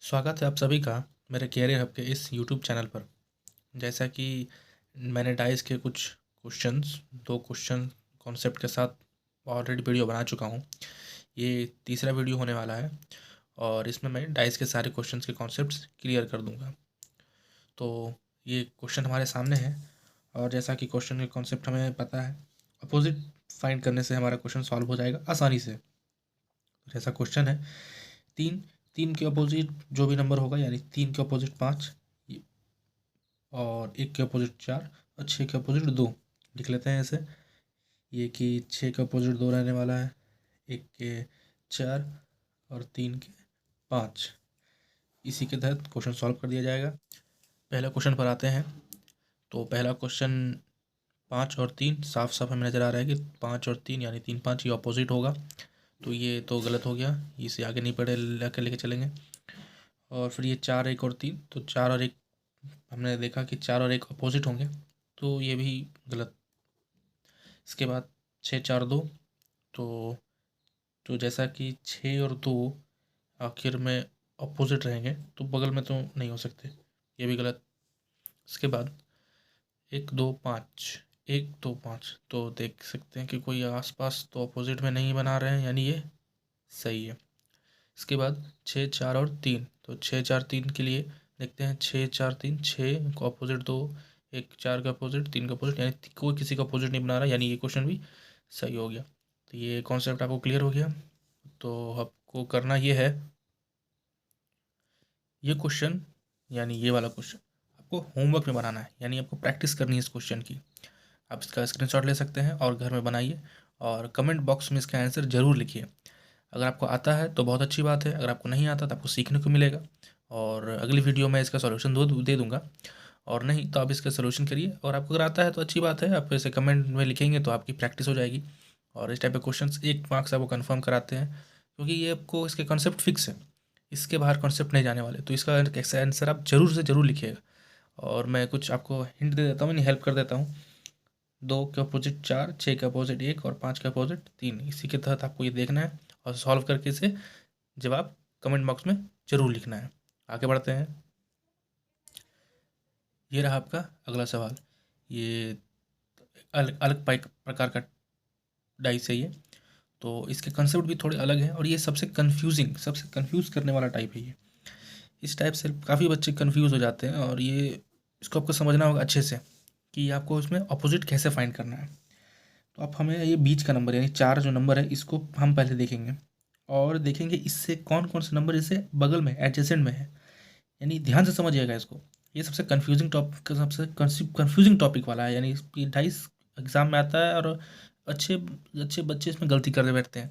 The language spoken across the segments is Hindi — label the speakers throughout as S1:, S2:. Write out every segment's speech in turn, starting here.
S1: स्वागत है आप सभी का मेरे कैरियर हब के इस यूट्यूब चैनल पर। जैसा कि मैंने डाइस के कुछ क्वेश्चंस 2 क्वेश्चन कॉन्सेप्ट के साथ ऑलरेडी वीडियो बना चुका हूँ। ये तीसरा वीडियो होने वाला है और इसमें मैं डाइस के सारे क्वेश्चंस के कॉन्सेप्ट्स क्लियर कर दूँगा। तो ये क्वेश्चन हमारे सामने है और जैसा कि क्वेश्चन के कॉन्सेप्ट हमें पता है, अपोजिट फाइंड करने से हमारा क्वेश्चन सॉल्व हो जाएगा आसानी से। जैसा क्वेश्चन है, 3 के अपोजिट जो भी नंबर होगा, यानी 3 के अपोजिट 5 और 1 के अपोजिट 4 और 6 के अपोजिट 2 लिख लेते हैं ऐसे। ये कि 6 के अपोजिट 2 रहने वाला है, 1 के 4 और 3 के 5। इसी के तहत क्वेश्चन सॉल्व कर दिया जाएगा। पहला क्वेश्चन पर आते हैं। तो पहला क्वेश्चन 5 और 3 साफ साफ हमें नज़र आ रहा है कि 5 और 3 यानी 3 5 ये अपोजिट होगा, तो ये तो गलत हो गया, इसे आगे नहीं पढ़े लेके चलेंगे। और फिर ये 4 1 और 3, तो 4 और 1 हमने देखा कि 4 और 1 अपोजिट होंगे, तो ये भी गलत। इसके बाद 6 4 2, तो जैसा कि 6 और 2 आखिर में अपोजिट रहेंगे तो बगल में तो नहीं हो सकते, ये भी गलत। इसके बाद 1 2 5, 1 2 5, तो देख सकते हैं कि कोई आसपास तो अपोजिट में नहीं बना रहे हैं, यानी ये सही है। इसके बाद 6 4 और 3, तो 6 4 3 के लिए देखते हैं 6 4 3, 6 को अपोजिट 2, 1 4 का अपोजिट 3 का अपोजिट, यानी कोई किसी का अपोजिट नहीं बना रहा, यानी ये क्वेश्चन भी सही हो गया। तो ये कॉन्सेप्ट आपको क्लियर हो गया। तो आपको करना ये है, ये क्वेश्चन यानी ये वाला क्वेश्चन आपको होमवर्क में बनाना है, यानी आपको प्रैक्टिस करनी है इस क्वेश्चन की। आप इसका स्क्रीनशॉट ले सकते हैं और घर में बनाइए और कमेंट बॉक्स में इसका आंसर ज़रूर लिखिए। अगर आपको आता है तो बहुत अच्छी बात है, अगर आपको नहीं आता तो आपको सीखने को मिलेगा और अगली वीडियो में इसका सॉल्यूशन दे दूँगा, और नहीं तो आप इसका सॉल्यूशन करिए। और आपको अगर आता है तो अच्छी बात है, आप इसे कमेंट में लिखेंगे तो आपकी प्रैक्टिस हो जाएगी। और इस टाइप के क्वेश्चंस 1 मार्क्स आपको कन्फर्म कराते हैं, क्योंकि ये आपको इसके कॉन्सेप्ट फिक्स है, इसके बाहर कॉन्सेप्ट नहीं जाने वाले, तो इसका आंसर आप ज़रूर से ज़रूर लिखिएगा। और मैं कुछ आपको हिंट दे देता हूँ, यानी हेल्प कर देता हूँ। 2 के अपोजिट 4, 6 के अपोजिट 1 और 5 के अपोजिट 3, इसी के तहत आपको ये देखना है और सॉल्व करके इसे जवाब कमेंट बॉक्स में ज़रूर लिखना है। आगे बढ़ते हैं। ये रहा आपका अगला सवाल। ये अलग अलग प्रकार का डाइस है ये, तो इसके कंसेप्ट भी थोड़े अलग हैं और ये सबसे कंफ्यूज करने वाला टाइप है ये। इस टाइप से काफ़ी बच्चे कंफ्यूज हो जाते हैं और ये इसको आपको समझना होगा अच्छे से कि आपको इसमें अपोजिट कैसे फाइंड करना है। तो आप हमें ये बीच का नंबर यानी 4 जो नंबर है इसको हम पहले देखेंगे और देखेंगे इससे कौन कौन से नंबर इससे बगल में एडजेसेंट में है, यानी ध्यान से समझिएगा इसको। ये सबसे कंफ्यूजिंग टॉपिक वाला है, यानी ये डाइस एग्ज़ाम में आता है और अच्छे अच्छे बच्चे इसमें गलती कर बैठते हैं।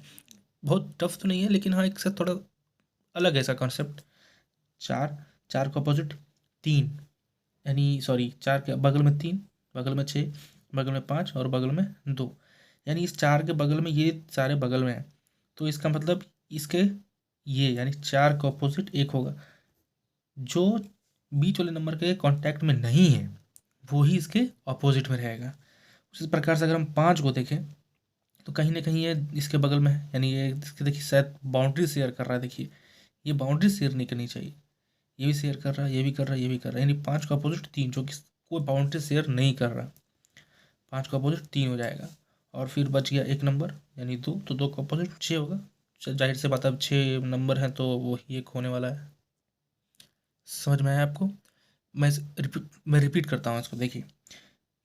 S1: बहुत टफ तो नहीं है, लेकिन हाँ एक से थोड़ा अलग है इसका कॉन्सेप्ट। 4 4 का अपोजिट 3, यानी सॉरी 4 के बगल में 3, बगल में 6, बगल में 5 और बगल में 2, यानी इस 4 के बगल में ये सारे बगल में हैं, तो इसका मतलब इसके ये यानी 4 का अपोजिट 1 होगा। जो बीच वाले नंबर के कांटेक्ट में नहीं है वो ही इसके अपोजिट में रहेगा। उसी प्रकार से अगर हम 5 को देखें तो कहीं ना कहीं ये इसके बगल में है, यानी ये इसके देखिए शायद बाउंड्री शेयर कर रहा है। देखिए ये बाउंड्री शेयर नहीं करनी चाहिए, ये भी शेयर कर रहा है, ये भी कर रहा है, ये भी कर रहा है, यानी 5 का अपोजिट 3, जो कि कोई बाउंड्री शेयर नहीं कर रहा। 5 का अपोजिट 3 हो जाएगा और फिर बच गया एक नंबर यानी 2, तो 2 का अपोजिट 6 होगा। जाहिर से बात, अब 6 नंबर हैं तो वो ही एक होने वाला है। समझ में आया आपको? मैं रिपीट करता हूँ इसको। देखिए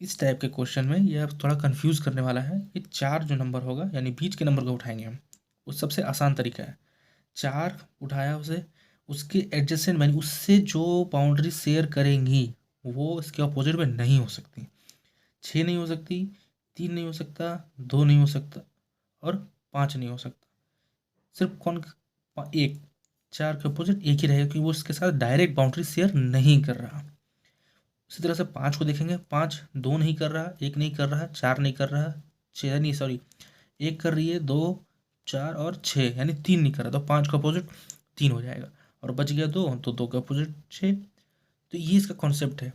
S1: इस टाइप के क्वेश्चन में ये अब थोड़ा कंफ्यूज करने वाला है। ये 4 जो नंबर होगा यानी बीच के नंबर को उठाएंगे हम, वो सबसे आसान तरीका है। 4 उठाया उसे, उसके एडजेसेंट यानी उससे जो बाउंड्री शेयर करेंगी वो इसके अपोजिट में नहीं हो सकती। 6 नहीं हो सकती, 3 नहीं हो सकता, 2 नहीं हो सकता और 5 नहीं हो सकता। सिर्फ कौन? एक। 4 के अपोजिट एक ही रहेगा क्योंकि वो इसके साथ डायरेक्ट बाउंड्री शेयर नहीं कर रहा। उसी तरह से 5 को देखेंगे, 5 2 नहीं कर रहा, 1 नहीं कर रहा, 4 नहीं कर रहा, 6 नहीं सॉरी 1 कर रही है, 2 4 और 6 यानी 3 नहीं कर रहा, तो 5 का अपोजिट 3 हो जाएगा और बच गया 2, तो 2 का अपोजिट 6। तो ये इसका कॉन्सेप्ट है।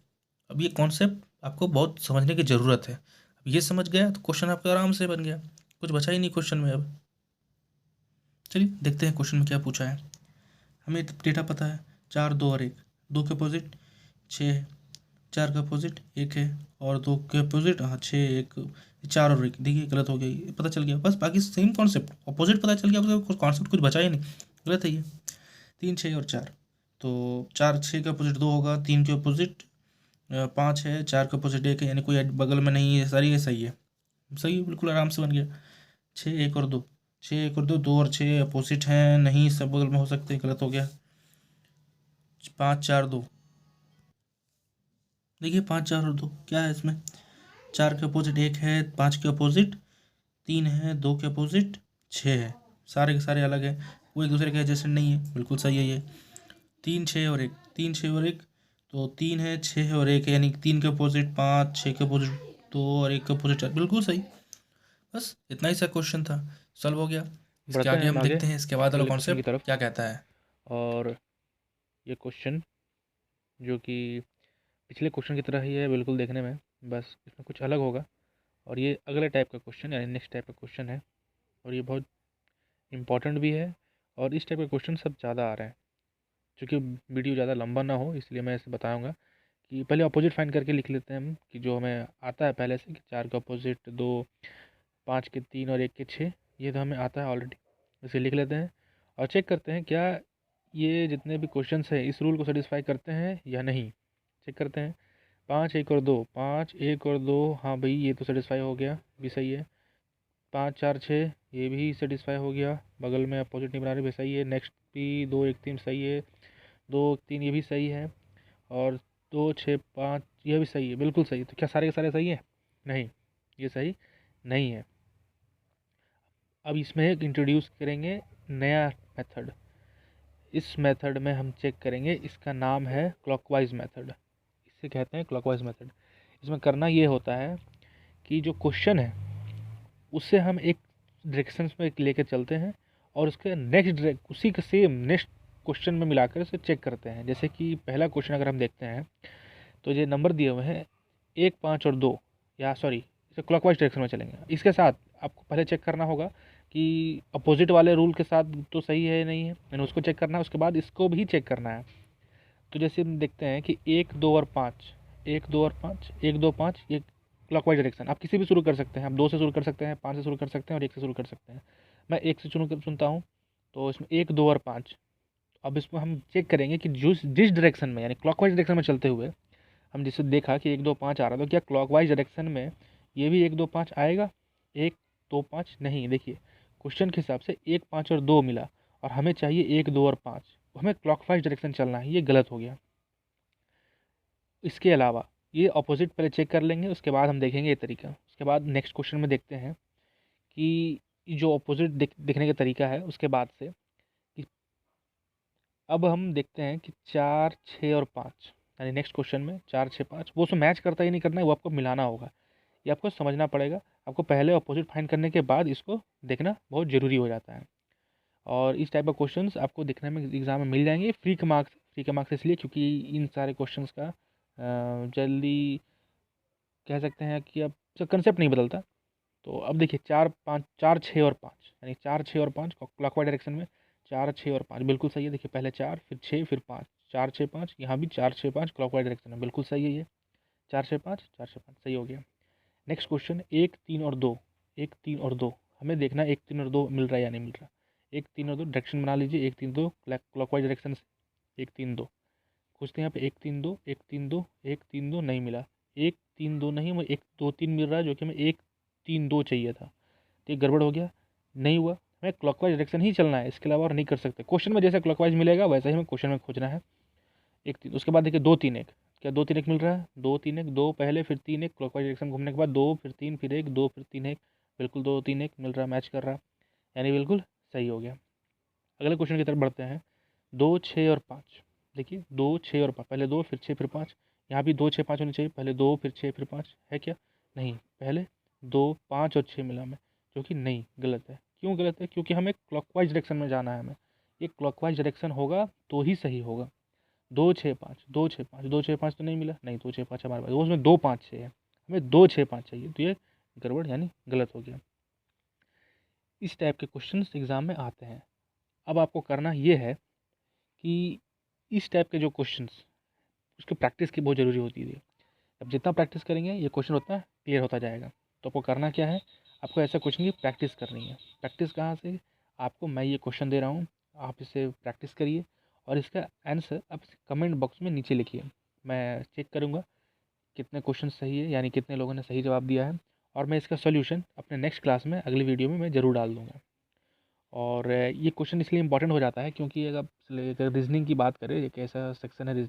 S1: अब ये कॉन्सेप्ट आपको बहुत समझने की ज़रूरत है। अब ये समझ गया तो क्वेश्चन आपका आराम से बन गया, कुछ बचा ही नहीं क्वेश्चन में। अब चलिए देखते हैं क्वेश्चन में क्या पूछा है। हमें डेटा पता है 4 2 और 1, 2 के अपोजिट 6 है, 4 का अपोजिट 1 है और 2 के अपोजिट 6 1, 4 और 1, देखिए गलत हो गया, ये पता चल गया बस। बाकी सेम कॉन्सेप्ट, अपोजिट पता चल गया, कुछ कॉन्सेप्ट कुछ बचा ही नहीं, गलत है ये। 3 6 और 4, तो 4 6 का अपोजिट 2 होगा, 3 के अपोजिट 5 है, 4 का अपोजिट 1 है, यानी कोई बगल में नहीं है, सारी ये सही है, सही बिल्कुल आराम से बन गया। 6 1 और 2, 6 1 और 2, 2 और 6 अपोजिट हैं, नहीं सब बगल में हो सकते, गलत हो गया। 5 4 2, देखिए 5 4 और 2 क्या है इसमें, 4 के अपोजिट 1 है, 5 के अपोजिट 3 है, 2 के अपोजिट 6 है, सारे के सारे अलग है, वो एक दूसरे के एडजेसेंट नहीं है, बिल्कुल सही है ये। 3 6 और 1, 3 6 और 1, तो 3 है, 6 है और 1 है, यानी 3 के अपोजिट 5, 6 के अपोजिट 2 और 1 के अपोजिट 4, बिल्कुल सही। बस इतना ही सा क्वेश्चन था, सॉल्व हो गया। इसके
S2: बढ़ते हैं
S1: आगे
S2: हम
S1: हम
S2: आगे
S1: देखते हैं इसके बाद वाला
S2: अगले क्वेश्चन की
S1: कॉन्सेप्ट
S2: तरफ।
S1: क्या कहता है।
S2: और ये क्वेश्चन जो कि पिछले क्वेश्चन की तरह ही है बिल्कुल देखने में, बस इसमें कुछ अलग होगा। और ये अगले टाइप का क्वेश्चन यानी नेक्स्ट टाइप का क्वेश्चन है, और ये बहुत इंपॉर्टेंट भी है। और इस टाइप के क्वेश्चन सब ज़्यादा आ रहे हैं, क्योंकि वीडियो ज़्यादा लंबा ना हो इसलिए मैं इसे बताऊंगा कि पहले अपोजिट फाइंड करके लिख लेते हैं हम, कि जो हमें आता है पहले से कि 4 का अपोजिट 2, 5 के 3 और 1 के 6, ये तो हमें आता है ऑलरेडी, इसे लिख लेते हैं। और चेक करते हैं क्या ये जितने भी क्वेश्चंस हैं इस रूल को सेटिस्फाई करते हैं या नहीं, चेक करते हैं। 5 1 और 2, 5 1 और 2, हाँ भाई ये तो सेटिस्फाई हो गया, भी सही है। 5 4 6, ये भी सेटिस्फाई हो गया, बगल में अपोजिट नहीं बना रहे, भी सही है। नेक्स्ट भी 2 1 3 सही है, 2 3 ये भी सही है, और 2 6 5 ये भी सही है, बिल्कुल सही है। तो क्या सारे के सारे सही है? नहीं, ये सही नहीं है। अब इसमें एक इंट्रोड्यूस करेंगे नया मेथड। इस मेथड में हम चेक करेंगे, इसका नाम है क्लॉकवाइज मेथड, इसे कहते हैं क्लॉकवाइज मेथड। इसमें करना ये होता है कि जो क्वेश्चन है उससे हम एक डायरेक्शन में लेकर चलते हैं, और उसके नेक्स्ट उसी के सेम नेक्स्ट क्वेश्चन में मिलाकर उसे चेक करते हैं। जैसे कि पहला क्वेश्चन अगर हम देखते हैं तो ये नंबर दिए हुए हैं 1 5 और 2, या सॉरी इसे क्लॉकवाइज डायरेक्शन में चलेंगे। इसके साथ आपको पहले चेक करना होगा कि अपोजिट वाले रूल के साथ तो सही है या नहीं है, मैंने उसको चेक करना है, उसके बाद इसको भी चेक करना है। तो जैसे हम देखते हैं कि 1 2 और 5, 1 2 और 5, 1 2 5, ये क्लॉकवाइज डायरेक्शन। आप किसी भी शुरू कर सकते हैं, आप 2 से शुरू कर सकते हैं, 5 से शुरू कर सकते हैं और 1 से शुरू कर सकते हैं। मैं 1 से सुनता हूँ, तो इसमें 1 2 और 5। अब इसमें हम चेक करेंगे कि जिस डायरेक्शन में यानी क्लॉकवाइज डायरेक्शन में चलते हुए हम जिससे देखा कि 1 2 5 आ रहा, तो क्या क्लॉकवाइज डायरेक्शन में ये भी 1 2 5 आएगा? 1 2 5 नहीं, देखिए क्वेश्चन के हिसाब से 1 5 और 2 मिला, और हमें चाहिए 1 2 और 5, हमें क्लॉकवाइज डायरेक्शन चलना है, ये गलत हो गया। इसके अलावा ये अपोजिट पहले चेक कर लेंगे, उसके बाद हम देखेंगे ये तरीका। उसके बाद नेक्स्ट क्वेश्चन में देखते हैं कि जो अपोजिट दिखने का तरीका है, उसके बाद से कि अब हम देखते हैं कि 4 6 और 5, यानी नेक्स्ट क्वेश्चन में 4 6 5 वो उसमें मैच करता ही नहीं करना है, वो आपको मिलाना होगा, ये आपको समझना पड़ेगा। आपको पहले अपोजिट फाइंड करने के बाद इसको देखना बहुत ज़रूरी हो जाता है। और इस टाइप का क्वेश्चंस आपको देखने में एग्ज़ाम में मिल जाएंगे फ्री के मार्क्स इसलिए क्योंकि इन सारे क्वेश्चंस का जल्दी कह सकते हैं कि अब कंसेप्ट नहीं बदलता। तो अब देखिए 4 5 4 6 और 5, यानी 4 6 और 5 क्लॉकवाइज डायरेक्शन में, 4 6 और 5 बिल्कुल सही है। देखिए पहले 4 फिर 6 फिर 5, 4 6 5, यहाँ भी 4 6 5 क्लॉकवाइज डायरेक्शन में, बिल्कुल सही है ये। 4 6 5 4 6 5 सही हो गया। नेक्स्ट क्वेश्चन 1 3 और 2, 1 3 और 2, हमें देखना है 1 3 और 2 मिल रहा है या नहीं मिल रहा। 1 3 और 2 डायरेक्शन बना लीजिए, 1 3 2 क्लॉकवाइज डायरेक्शन से 1 3 2 खोजते हैं यहाँ पे। 1 3 2 1 3 2 1 3 2 नहीं मिला, 1 3 2 नहीं, मुझे 1 2 3 मिल रहा है, जो कि हमें 1 3 2 चाहिए था, तो ये गड़बड़ हो गया, नहीं हुआ। हमें क्लॉकवाइज डायरेक्शन ही चलना है, इसके अलावा और नहीं कर सकते। क्वेश्चन में जैसे क्लॉकवाइज मिलेगा वैसा ही हमें क्वेश्चन में खोजना है। 1 3, उसके बाद देखिए 2 3 1, क्या 2 3 1 मिल रहा है? 2 3 1, 2 पहले फिर 3 1, क्लॉकवाइज डायरेक्शन घूमने के बाद 2 फिर 3 फिर 1, 2 फिर 3 1, बिल्कुल 2 3 1 मिल रहा है, मैच कर रहा है, यानी बिल्कुल सही हो गया। अगले क्वेश्चन की तरफ बढ़ते हैं। 2 6 और 5, देखिए 2 6 और 5, पहले 2 फिर 6 फिर 5, यहाँ भी 2 6 5 होनी चाहिए, पहले 2 फिर 6 फिर 5 है क्या? नहीं, पहले 2 5 और 6 मिला हमें, जो कि नहीं, गलत है। क्यों गलत है? क्योंकि हमें क्लॉकवाइज डायरेक्शन में जाना है, हमें ये क्लॉकवाइज डायरेक्शन होगा तो ही सही होगा। 2 6 5 2 6 5 2 6 5 तो नहीं मिला, नहीं 2 6 5 हमारे पास, उसमें 2 5 6 है, हमें 2 6 5 चाहिए, तो ये गड़बड़ यानी गलत हो गया। इस टाइप के क्वेश्चन एग्जाम में आते हैं। अब आपको करना ये है कि इस टाइप के जो क्वेश्चंस उसकी प्रैक्टिस की बहुत ज़रूरी होती है। अब जितना प्रैक्टिस करेंगे ये क्वेश्चन उतना क्लियर होता जाएगा। तो आपको करना क्या है, आपको ऐसा कुछ नहीं, प्रैक्टिस करनी है। प्रैक्टिस कहाँ से, आपको मैं ये क्वेश्चन दे रहा हूँ, आप इसे प्रैक्टिस करिए और इसका आंसर आप कमेंट बॉक्स में नीचे लिखिए। मैं चेक करूँगा कितने क्वेश्चन सही है, यानी कितने लोगों ने सही जवाब दिया है, और मैं इसका सोल्यूशन अपने नेक्स्ट क्लास में अगली वीडियो में मैं ज़रूर डाल दूँगा। और ये क्वेश्चन इसलिए इंपॉर्टेंट हो जाता है क्योंकि अगर रीजनिंग की बात करें, एक ऐसा सेक्शन है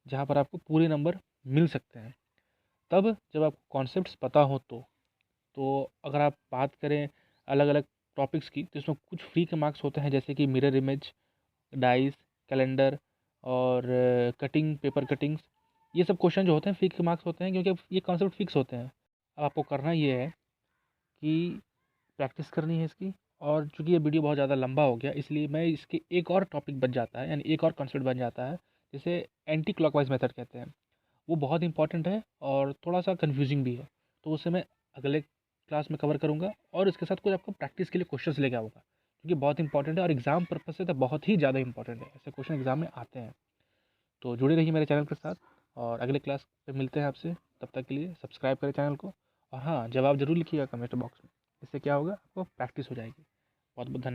S2: जहाँ पर आपको पूरे नंबर मिल सकते हैं, तब जब आपको कॉन्सेप्ट्स पता हो तो अगर आप बात करें अलग अलग टॉपिक्स की, तो इसमें कुछ फ्री के मार्क्स होते हैं, जैसे कि मिरर इमेज, डाइस, कैलेंडर और कटिंग, पेपर कटिंग्स। ये सब क्वेश्चन जो होते हैं फ्री के मार्क्स होते हैं, क्योंकि अब ये कॉन्सेप्ट फिक्स होते हैं। अब आपको करना ये है कि प्रैक्टिस करनी है इसकी। और चूंकि ये वीडियो बहुत ज़्यादा लंबा हो गया, इसलिए मैं इसके एक और टॉपिक बच जाता है, यानी एक और कॉन्सेप्ट बन जाता है, जिसे एंटी क्लॉकवाइज मेथड कहते हैं। वो बहुत इंपॉर्टेंट है और थोड़ा सा कन्फ्यूजिंग भी है, तो उसे मैं अगले क्लास में कवर करूँगा, और इसके साथ कुछ आपको प्रैक्टिस के लिए क्वेश्चंस लेके आऊँगा, क्योंकि बहुत इंपॉर्टेंट है और एग्जाम पर्पज से तो बहुत ही ज़्यादा इंपॉर्टेंट है। ऐसे क्वेश्चन एग्जाम में आते हैं। तो जुड़े रहिए मेरे चैनल के साथ, और अगले क्लास पे मिलते हैं आपसे। तब तक के लिए सब्सक्राइब करें चैनल को, और हाँ, जवाब ज़रूर लिखिएगा कमेंट बॉक्स में। इससे क्या होगा, आपको प्रैक्टिस हो जाएगी। बहुत बहुत धन्यवाद।